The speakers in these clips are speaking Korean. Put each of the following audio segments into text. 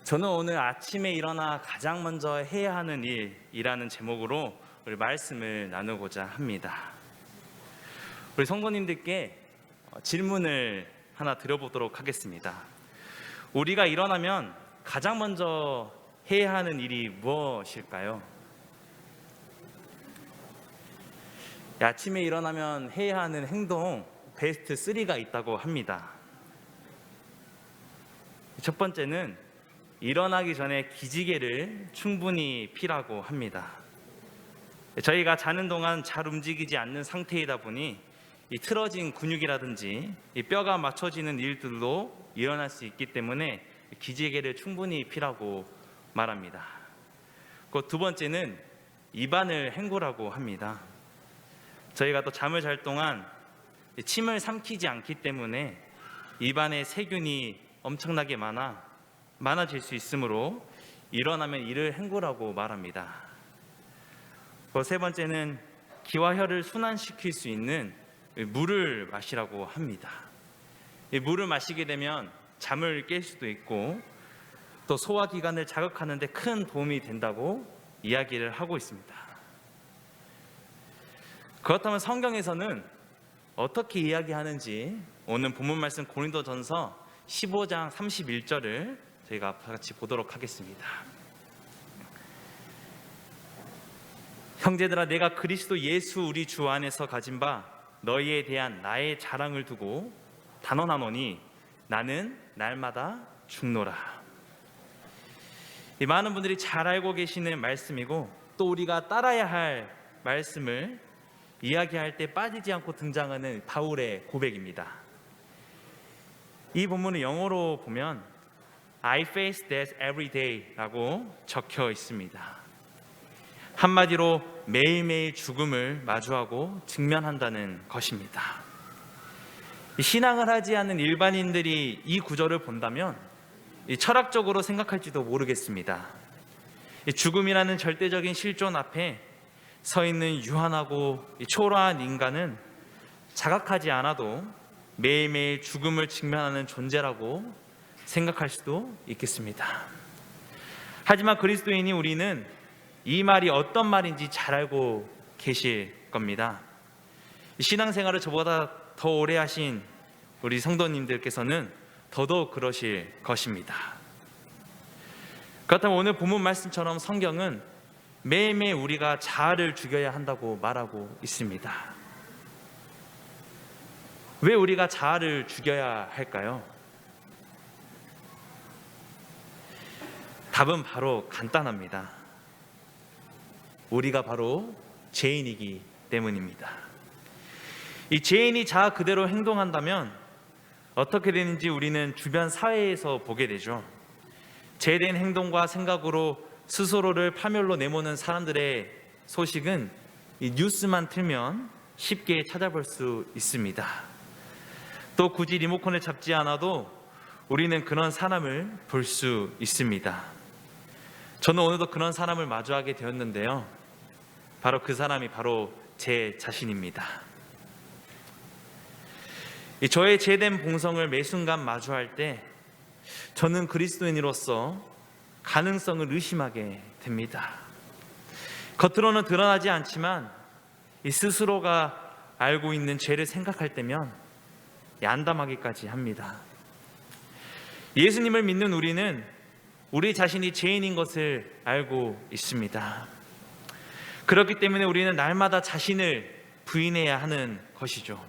저는 오늘 아침에 일어나 가장 먼저 해야 하는 일이라는 제목으로 우리 말씀을 나누고자 합니다. 우리 성도님들께 질문을 하나 드려보도록 하겠습니다. 우리가 일어나면 가장 먼저 해야 하는 일이 무엇일까요? 아침에 일어나면 해야 하는 행동 베스트 3가 있다고 합니다. 첫 번째는 일어나기 전에 기지개를 충분히 피라고 합니다. 저희가 자는 동안 잘 움직이지 않는 상태이다 보니 이 틀어진 근육이라든지 이 뼈가 맞춰지는 일들도 일어날 수 있기 때문에 기지개를 충분히 피라고 말합니다. 그 두 번째는 입안을 헹구라고 합니다. 저희가 또 잠을 잘 동안 침을 삼키지 않기 때문에 입안에 세균이 엄청나게 많아질 수 있으므로 일어나면 이를 헹구라고 말합니다. 세 번째는 기와 혀를 순환시킬 수 있는 물을 마시라고 합니다. 물을 마시게 되면 잠을 깰 수도 있고 또 소화기관을 자극하는 데 큰 도움이 된다고 이야기를 하고 있습니다. 그렇다면 성경에서는 어떻게 이야기하는지 오늘 본문 말씀 고린도전서 15장 31절을 저희가 같이 보도록 하겠습니다. 형제들아, 내가 그리스도 예수 우리 주 안에서 가진 바 너희에 대한 나의 자랑을 두고 단언하노니 나는 날마다 죽노라. 이 많은 분들이 잘 알고 계시는 말씀이고 또 우리가 따라야 할 말씀을 이야기할 때 빠지지 않고 등장하는 바울의 고백입니다. 이 본문을 영어로 보면 I face death every day 라고 적혀 있습니다. 한마디로 매일매일 죽음을 마주하고 직면한다는 것입니다. 신앙을 하지 않는 일반인들이 이 구절을 본다면 철학적으로 생각할지도 모르겠습니다. 죽음이라는 절대적인 실존 앞에 서 있는 유한하고 초라한 인간은 자각하지 않아도 매일매일 죽음을 직면하는 존재라고 생각할 수도 있겠습니다. 하지만 그리스도인이 우리는 이 말이 어떤 말인지 잘 알고 계실 겁니다. 신앙생활을 저보다 더 오래 하신 우리 성도님들께서는 더더욱 그러실 것입니다. 그렇다면 오늘 본문 말씀처럼 성경은 매일매일 우리가 자아를 죽여야 한다고 말하고 있습니다. 왜 우리가 자아를 죽여야 할까요? 답은 바로 간단합니다. 우리가 바로 죄인이기 때문입니다. 이 죄인이 자아 그대로 행동한다면 어떻게 되는지 우리는 주변 사회에서 보게 되죠. 죄된 행동과 생각으로 스스로를 파멸로 내모는 사람들의 소식은 이 뉴스만 틀면 쉽게 찾아볼 수 있습니다. 또 굳이 리모컨을 잡지 않아도 우리는 그런 사람을 볼 수 있습니다. 저는 오늘도 그런 사람을 마주하게 되었는데요. 바로 그 사람이 바로 제 자신입니다. 저의 죄된 본성을 매 순간 마주할 때 저는 그리스도인으로서 가능성을 의심하게 됩니다. 겉으로는 드러나지 않지만 이 스스로가 알고 있는 죄를 생각할 때면 안담하기까지 합니다. 예수님을 믿는 우리는 우리 자신이 죄인인 것을 알고 있습니다. 그렇기 때문에 우리는 날마다 자신을 부인해야 하는 것이죠.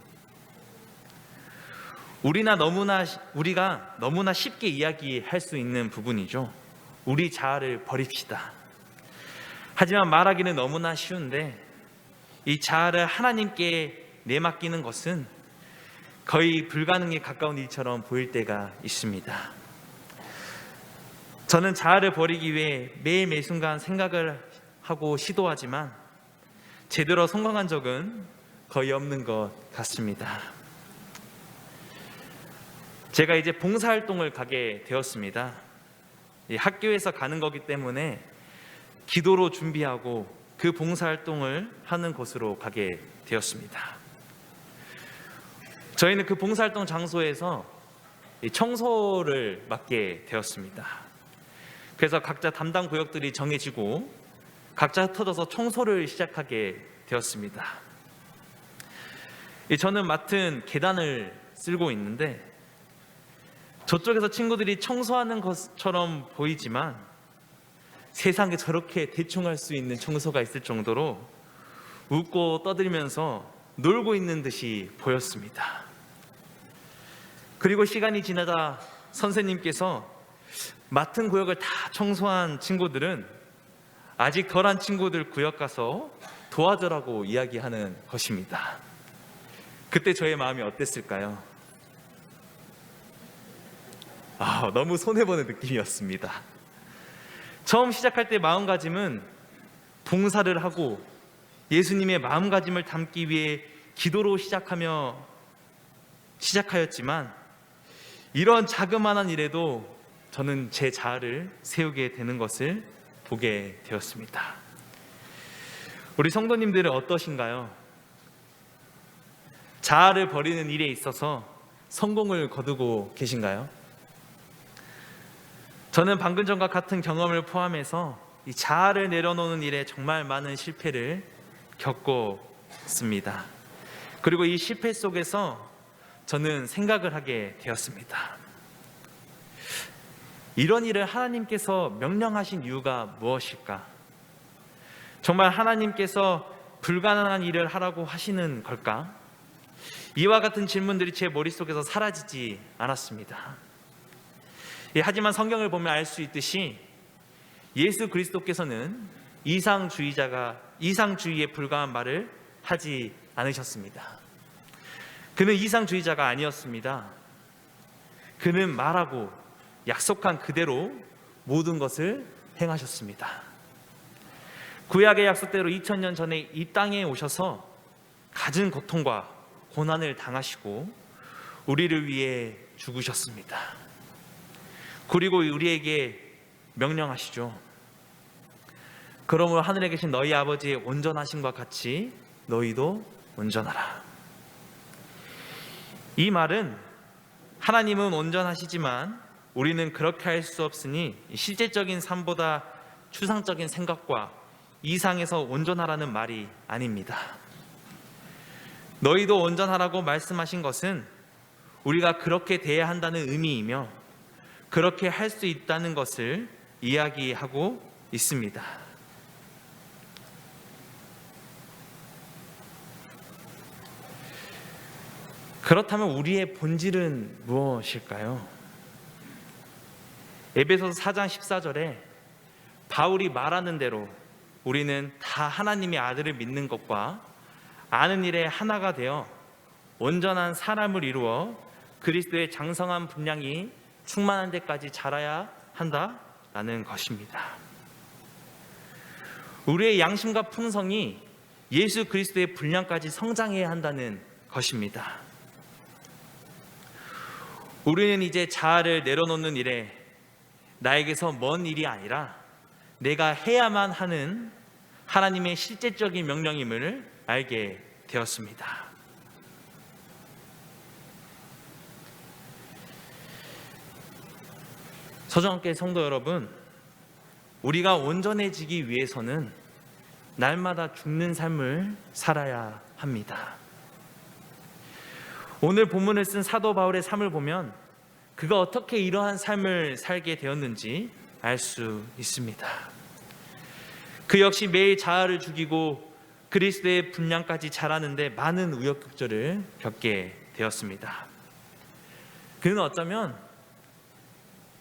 우리가 너무나 쉽게 이야기할 수 있는 부분이죠. 우리 자아를 버립시다. 하지만 말하기는 너무나 쉬운데 이 자아를 하나님께 내맡기는 것은 거의 불가능에 가까운 일처럼 보일 때가 있습니다. 저는 자아를 버리기 위해 매일 순간 생각을 하고 시도하지만 제대로 성공한 적은 거의 없는 것 같습니다. 제가 이제 봉사활동을 가게 되었습니다. 학교에서 가는 거기 때문에 기도로 준비하고 그 봉사활동을 하는 곳으로 가게 되었습니다. 저희는 그 봉사활동 장소에서 청소를 맡게 되었습니다. 그래서 각자 담당 구역들이 정해지고 각자 흩어져서 청소를 시작하게 되었습니다. 저는 맡은 계단을 쓸고 있는데 저쪽에서 친구들이 청소하는 것처럼 보이지만 세상에 저렇게 대충 할 수 있는 청소가 있을 정도로 웃고 떠들면서 놀고 있는 듯이 보였습니다. 그리고 시간이 지나자 선생님께서 맡은 구역을 다 청소한 친구들은 아직 덜한 친구들 구역 가서 도와줘라고 이야기하는 것입니다. 그때 저의 마음이 어땠을까요? 너무 손해보는 느낌이었습니다. 처음 시작할 때 마음가짐은 봉사를 하고 예수님의 마음가짐을 담기 위해 기도로 시작하였지만 이런 자그마한 일에도 저는 제 자아를 세우게 되는 것을 보게 되었습니다. 우리 성도님들은 어떠신가요? 자아를 버리는 일에 있어서 성공을 거두고 계신가요? 저는 방금 전과 같은 경험을 포함해서 이 자아를 내려놓는 일에 정말 많은 실패를 겪고 있습니다. 그리고 이 실패 속에서 저는 생각을 하게 되었습니다. 이런 일을 하나님께서 명령하신 이유가 무엇일까? 정말 하나님께서 불가능한 일을 하라고 하시는 걸까? 이와 같은 질문들이 제 머릿속에서 사라지지 않았습니다. 하지만 성경을 보면 알 수 있듯이 예수 그리스도께서는 이상주의에 불과한 말을 하지 않으셨습니다. 그는 이상주의자가 아니었습니다. 그는 말하고 약속한 그대로 모든 것을 행하셨습니다. 구약의 약속대로 2000년 전에 이 땅에 오셔서 갖은 고통과 고난을 당하시고 우리를 위해 죽으셨습니다. 그리고 우리에게 명령하시죠. 그러므로 하늘에 계신 너희 아버지의 온전하심과 같이 너희도 온전하라. 이 말은 하나님은 온전하시지만 우리는 그렇게 할 수 없으니 실제적인 삶보다 추상적인 생각과 이상에서 온전하라는 말이 아닙니다. 너희도 온전하라고 말씀하신 것은 우리가 그렇게 돼야 한다는 의미이며 그렇게 할 수 있다는 것을 이야기하고 있습니다. 그렇다면 우리의 본질은 무엇일까요? 에베소서 4장 14절에 바울이 말하는 대로 우리는 다 하나님의 아들을 믿는 것과 아는 일에 하나가 되어 온전한 사람을 이루어 그리스도의 장성한 분량이 충만한 데까지 자라야 한다라는 것입니다. 우리의 양심과 품성이 예수 그리스도의 분량까지 성장해야 한다는 것입니다. 우리는 이제 자아를 내려놓는 일에 나에게서 먼 일이 아니라 내가 해야만 하는 하나님의 실제적인 명령임을 알게 되었습니다. 서정함께 성도 여러분, 우리가 온전해지기 위해서는 날마다 죽는 삶을 살아야 합니다. 오늘 본문을 쓴 사도 바울의 삶을 보면 그가 어떻게 이러한 삶을 살게 되었는지 알 수 있습니다. 그 역시 매일 자아를 죽이고 그리스도의 분량까지 자라는데 많은 우여곡절을 겪게 되었습니다. 그는 어쩌면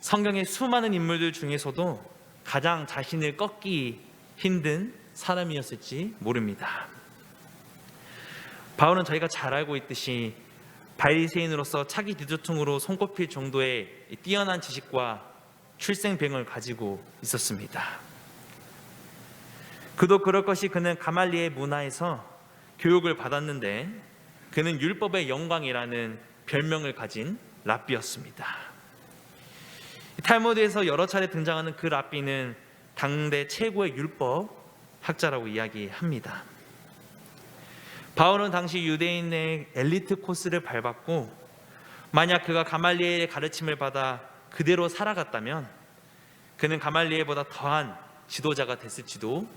성경의 수많은 인물들 중에서도 가장 자신을 꺾기 힘든 사람이었을지 모릅니다. 바울은 저희가 잘 알고 있듯이 바리새인으로서 차기 뒤조통으로 손꼽힐 정도의 뛰어난 지식과 출생병을 가지고 있었습니다. 그도 그럴 것이 그는 가말리엘 문화에서 교육을 받았는데 그는 율법의 영광이라는 별명을 가진 랍비였습니다. 탈무드에서 여러 차례 등장하는 그 랍비는 당대 최고의 율법 학자라고 이야기합니다. 바울은 당시 유대인의 엘리트 코스를 밟았고 만약 그가 가말리엘의 가르침을 받아 그대로 살아갔다면 그는 가말리엘보다 더한 지도자가 됐을지도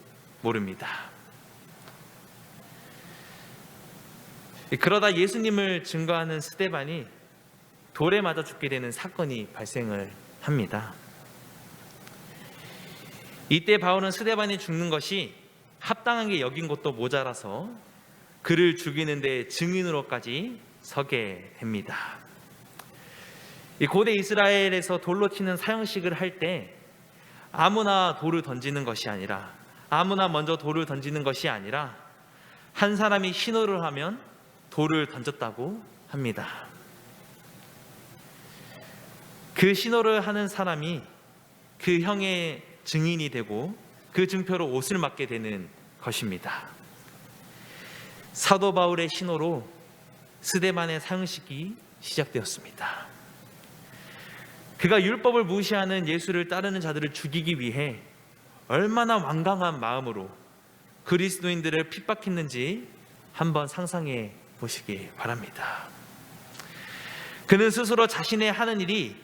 모릅니다. 그러다 예수님을 증거하는 스데반이 돌에 맞아 죽게 되는 사건이 발생을 합니다. 이때 바울은 스데반이 죽는 것이 합당하게 여긴 것도 모자라서 그를 죽이는 데 증인으로까지 서게 됩니다. 이 고대 이스라엘에서 돌로 치는 사형식을 할 때 아무나 돌을 던지는 것이 아니라, 아무나 먼저 돌을 던지는 것이 아니라 한 사람이 신호를 하면 돌을 던졌다고 합니다. 그 신호를 하는 사람이 그 형의 증인이 되고 그 증표로 옷을 맞게 되는 것입니다. 사도 바울의 신호로 스데반의 사형식이 시작되었습니다. 그가 율법을 무시하는 예수를 따르는 자들을 죽이기 위해 얼마나 완강한 마음으로 그리스도인들을 핍박했는지 한번 상상해 보시기 바랍니다. 그는 스스로 자신의 하는 일이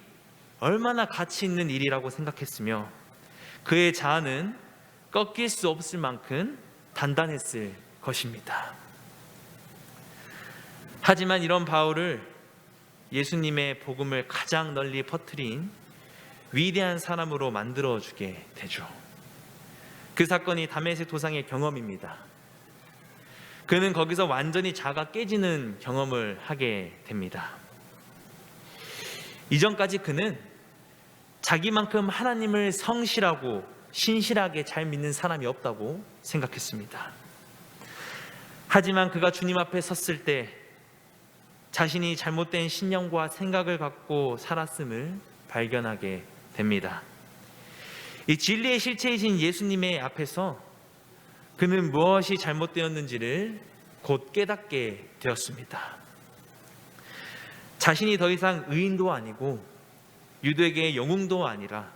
얼마나 가치 있는 일이라고 생각했으며 그의 자아는 꺾일 수 없을 만큼 단단했을 것입니다. 하지만 이런 바울을 예수님의 복음을 가장 널리 퍼뜨린 위대한 사람으로 만들어주게 되죠. 그 사건이 다메섹 도상의 경험입니다. 그는 거기서 완전히 자아가 깨지는 경험을 하게 됩니다. 이전까지 그는 자기만큼 하나님을 성실하고 신실하게 잘 믿는 사람이 없다고 생각했습니다. 하지만 그가 주님 앞에 섰을 때 자신이 잘못된 신념과 생각을 갖고 살았음을 발견하게 됩니다. 이 진리의 실체이신 예수님의 앞에서 그는 무엇이 잘못되었는지를 곧 깨닫게 되었습니다. 자신이 더 이상 의인도 아니고 유대계의 영웅도 아니라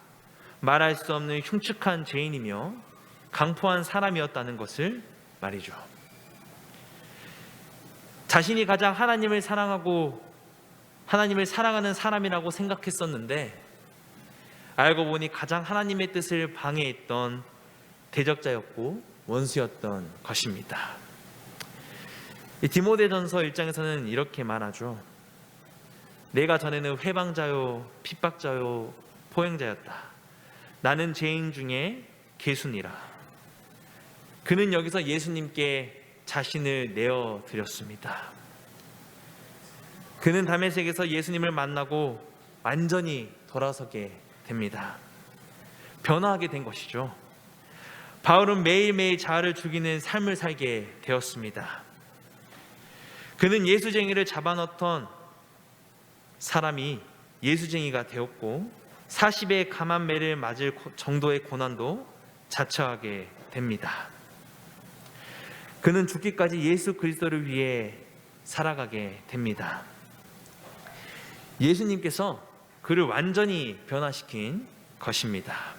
말할 수 없는 흉측한 죄인이며 강포한 사람이었다는 것을 말이죠. 자신이 가장 하나님을 사랑하고 하나님을 사랑하는 사람이라고 생각했었는데 알고 보니 가장 하나님의 뜻을 방해했던 대적자였고 원수였던 것입니다. 디모데전서 1장에서는 이렇게 말하죠. 내가 전에는 회방자요 핍박자요 포행자였다. 나는 죄인 중에 괴순이라. 그는 여기서 예수님께 자신을 내어드렸습니다. 그는 다메섹에서 예수님을 만나고 완전히 돌아서게 됩니다. 변화하게 된 것이죠. 바울은 매일매일 자아를 죽이는 삶을 살게 되었습니다. 그는 예수쟁이를 잡아넣던 사람이 예수쟁이가 되었고 40의 감한 매를 맞을 정도의 고난도 자처하게 됩니다. 그는 죽기까지 예수 그리스도를 위해 살아가게 됩니다. 예수님께서 그를 완전히 변화시킨 것입니다.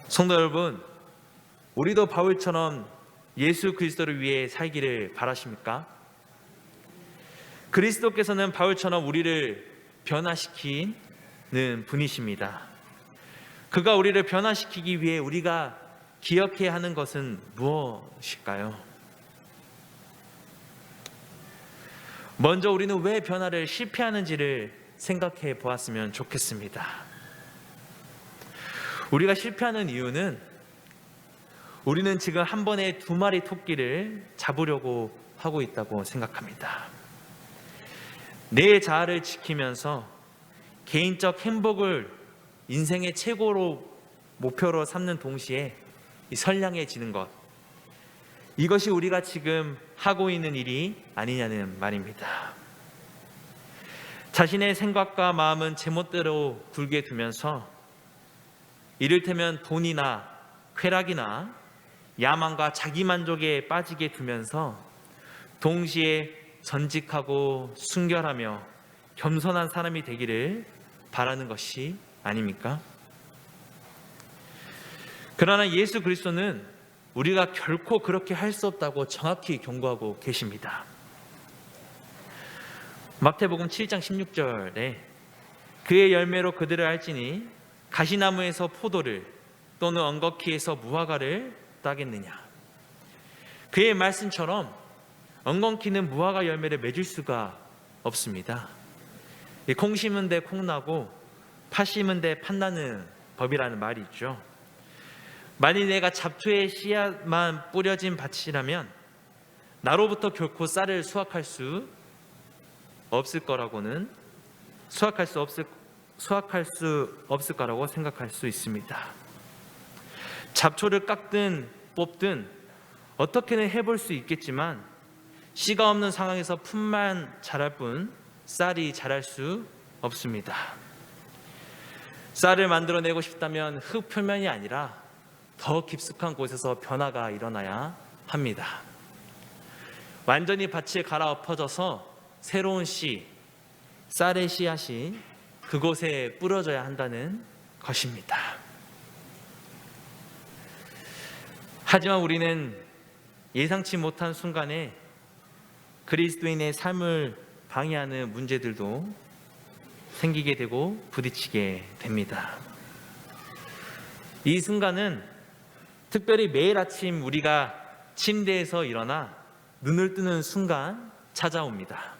성도 여러분, 우리도 바울처럼 예수 그리스도를 위해 살기를 바라십니까? 그리스도께서는 바울처럼 우리를 변화시키는 분이십니다. 그가 우리를 변화시키기 위해 우리가 기억해야 하는 것은 무엇일까요? 먼저 우리는 왜 변화를 실패하는지를 생각해 보았으면 좋겠습니다. 우리가 실패하는 이유는 우리는 지금 한 번에 2마리 토끼를 잡으려고 하고 있다고 생각합니다. 내 자아를 지키면서 개인적 행복을 인생의 최고로 목표로 삼는 동시에 선량해지는 것, 이것이 우리가 지금 하고 있는 일이 아니냐는 말입니다. 자신의 생각과 마음은 제멋대로 굴게 두면서 이를테면 돈이나 쾌락이나 야망과 자기만족에 빠지게 두면서 동시에 전직하고 순결하며 겸손한 사람이 되기를 바라는 것이 아닙니까? 그러나 예수 그리스도는 우리가 결코 그렇게 할 수 없다고 정확히 경고하고 계십니다. 마태복음 7장 16절에 그의 열매로 그들을 알지니 가시나무에서 포도를 또는 엉겅퀴에서 무화과를 따겠느냐. 그의 말씀처럼 엉겅퀴는 무화과 열매를 맺을 수가 없습니다. 콩 심은 데 콩 나고 팥 심은 데 팥 나는 법이라는 말이 있죠. 만일 내가 잡초의 씨앗만 뿌려진 밭이라면 나로부터 결코 쌀을 수확할 수 없을 거라고 생각할 수 있습니다. 잡초를 깎든 뽑든 어떻게는 해볼 수 있겠지만 씨가 없는 상황에서 풀만 자랄 뿐 쌀이 자랄 수 없습니다. 쌀을 만들어내고 싶다면 흙 표면이 아니라 더 깊숙한 곳에서 변화가 일어나야 합니다. 완전히 밭이 갈아엎어져서 새로운 씨, 쌀의 씨앗이 그곳에 뿌려져야 한다는 것입니다. 하지만 우리는 예상치 못한 순간에 그리스도인의 삶을 방해하는 문제들도 생기게 되고 부딪히게 됩니다. 이 순간은 특별히 매일 아침 우리가 침대에서 일어나 눈을 뜨는 순간 찾아옵니다.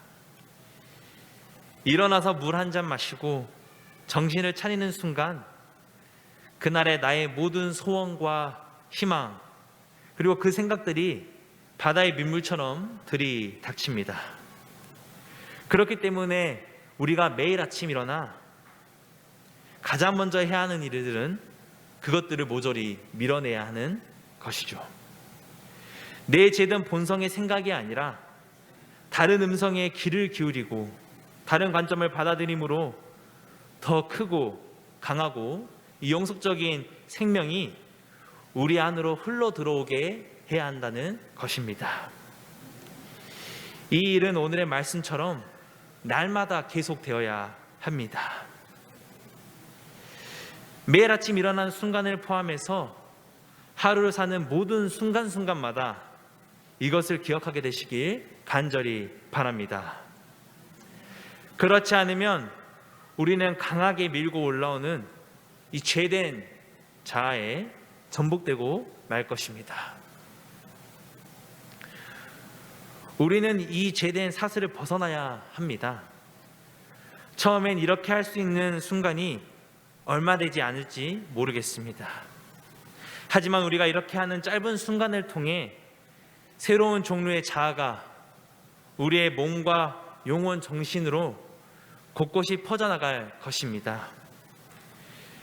일어나서 물 한 잔 마시고 정신을 차리는 순간 그날의 나의 모든 소원과 희망 그리고 그 생각들이 바다의 민물처럼 들이닥칩니다. 그렇기 때문에 우리가 매일 아침 일어나 가장 먼저 해야 하는 일들은 그것들을 모조리 밀어내야 하는 것이죠. 내 죄든 본성의 생각이 아니라 다른 음성에 귀를 기울이고 다른 관점을 받아들임으로 더 크고 강하고 영속적인 생명이 우리 안으로 흘러 들어오게 해야 한다는 것입니다. 이 일은 오늘의 말씀처럼 날마다 계속되어야 합니다. 매일 아침 일어나는 순간을 포함해서 하루를 사는 모든 순간순간마다 이것을 기억하게 되시길 간절히 바랍니다. 그렇지 않으면 우리는 강하게 밀고 올라오는 이 죄된 자아에 전복되고 말 것입니다. 우리는 이 죄된 사슬을 벗어나야 합니다. 처음엔 이렇게 할 수 있는 순간이 얼마 되지 않을지 모르겠습니다. 하지만 우리가 이렇게 하는 짧은 순간을 통해 새로운 종류의 자아가 우리의 몸과 영혼, 정신으로 곳곳이 퍼져나갈 것입니다.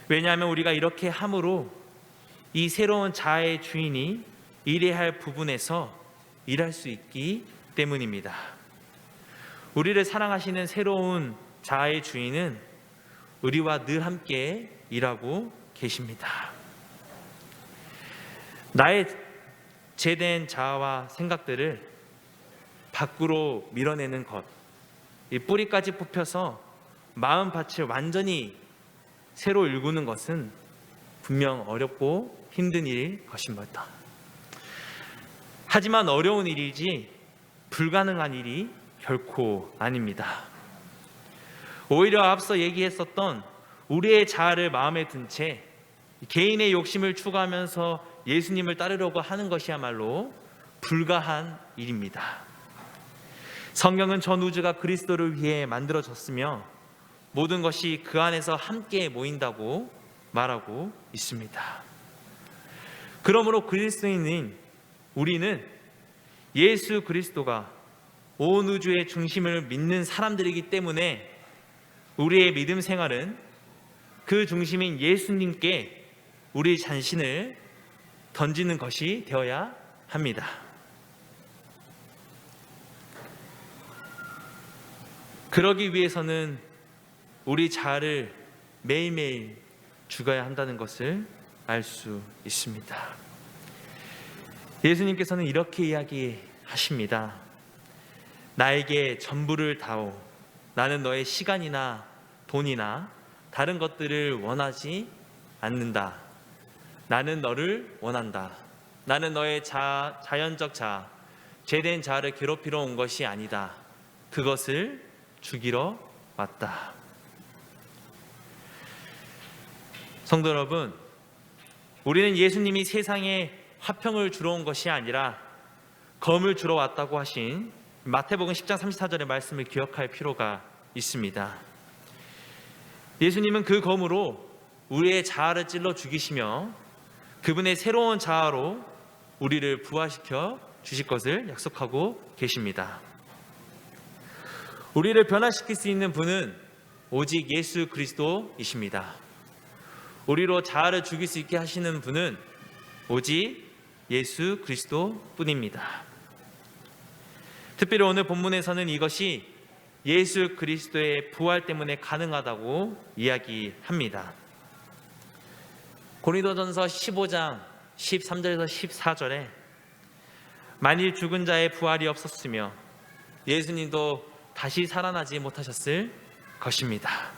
왜냐하면 우리가 이렇게 함으로 이 새로운 자아의 주인이 일해야 할 부분에서 일할 수 있기 때문입니다. 우리를 사랑하시는 새로운 자아의 주인은 우리와 늘 함께 일하고 계십니다. 나의 죄된 자아와 생각들을 밖으로 밀어내는 것, 이 뿌리까지 뽑혀서 마음밭을 완전히 새로 일구는 것은 분명 어렵고 힘든 일일 것입니다. 하지만 어려운 일이지 불가능한 일이 결코 아닙니다. 오히려 앞서 얘기했었던 우리의 자아를 마음에 든 채 개인의 욕심을 추구하면서 예수님을 따르려고 하는 것이야말로 불가한 일입니다. 성경은 전 우주가 그리스도를 위해 만들어졌으며 모든 것이 그 안에서 함께 모인다고 말하고 있습니다. 그러므로 그리스도인인 우리는 예수 그리스도가 온 우주의 중심을 믿는 사람들이기 때문에 우리의 믿음 생활은 그 중심인 예수님께 우리 자신을 던지는 것이 되어야 합니다. 그러기 위해서는 우리 자아를 매일매일 죽어야 한다는 것을 알 수 있습니다. 예수님께서는 이렇게 이야기하십니다. 나에게 전부를 다오. 나는 너의 시간이나 돈이나 다른 것들을 원하지 않는다. 나는 너를 원한다. 나는 너의 자연적 자아, 죄된 자아를 괴롭히러 온 것이 아니다. 그것을 죽이러 왔다. 성도 여러분, 우리는 예수님이 세상에 화평을 주러 온 것이 아니라 검을 주러 왔다고 하신 마태복음 10장 34절의 말씀을 기억할 필요가 있습니다. 예수님은 그 검으로 우리의 자아를 찔러 죽이시며 그분의 새로운 자아로 우리를 부활시켜 주실 것을 약속하고 계십니다. 우리를 변화시킬 수 있는 분은 오직 예수 그리스도이십니다. 우리로 자아를 죽일 수 있게 하시는 분은 오직 예수 그리스도뿐입니다. 특별히 오늘 본문에서는 이것이 예수 그리스도의 부활 때문에 가능하다고 이야기합니다. 고린도전서 15장 13절에서 14절에 만일 죽은 자의 부활이 없었으며 예수님도 다시 살아나지 못하셨을 것입니다.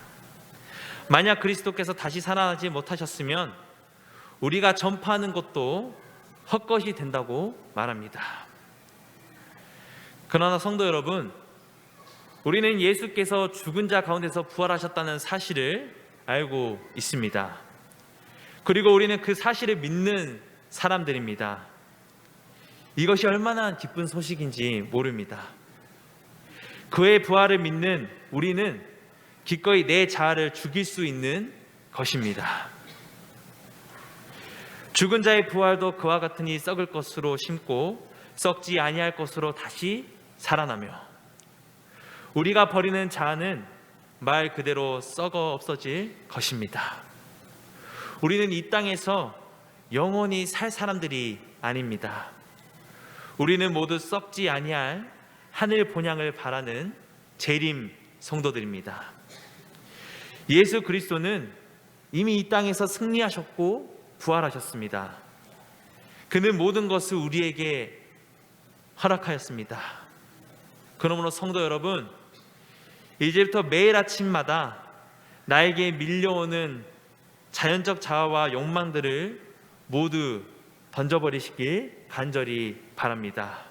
만약 그리스도께서 다시 살아나지 못하셨으면 우리가 전파하는 것도 헛것이 된다고 말합니다. 그러나 성도 여러분, 우리는 예수께서 죽은 자 가운데서 부활하셨다는 사실을 알고 있습니다. 그리고 우리는 그 사실을 믿는 사람들입니다. 이것이 얼마나 기쁜 소식인지 모릅니다. 그의 부활을 믿는 우리는 기꺼이 내 자아를 죽일 수 있는 것입니다. 죽은 자의 부활도 그와 같으니 썩을 것으로 심고 썩지 아니할 것으로 다시 살아나며 우리가 버리는 자아는 말 그대로 썩어 없어질 것입니다. 우리는 이 땅에서 영원히 살 사람들이 아닙니다. 우리는 모두 썩지 아니할 하늘 본향을 바라는 재림 성도들입니다. 예수 그리스도는 이미 이 땅에서 승리하셨고 부활하셨습니다. 그는 모든 것을 우리에게 허락하였습니다. 그러므로 성도 여러분, 이제부터 매일 아침마다 나에게 밀려오는 자연적 자아와 욕망들을 모두 던져버리시길 간절히 바랍니다.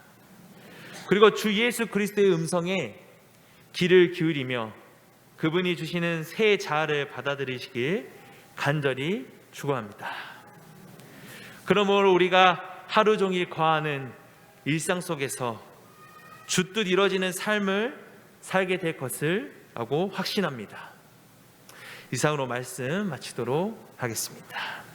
그리고 주 예수 그리스도의 음성에 귀를 기울이며 그분이 주시는 새 자아를 받아들이시길 간절히 축원합니다. 그러므로 우리가 하루 종일 거하는 일상 속에서 주뜻 이루어지는 삶을 살게 될 것을 라고 확신합니다. 이상으로 말씀 마치도록 하겠습니다.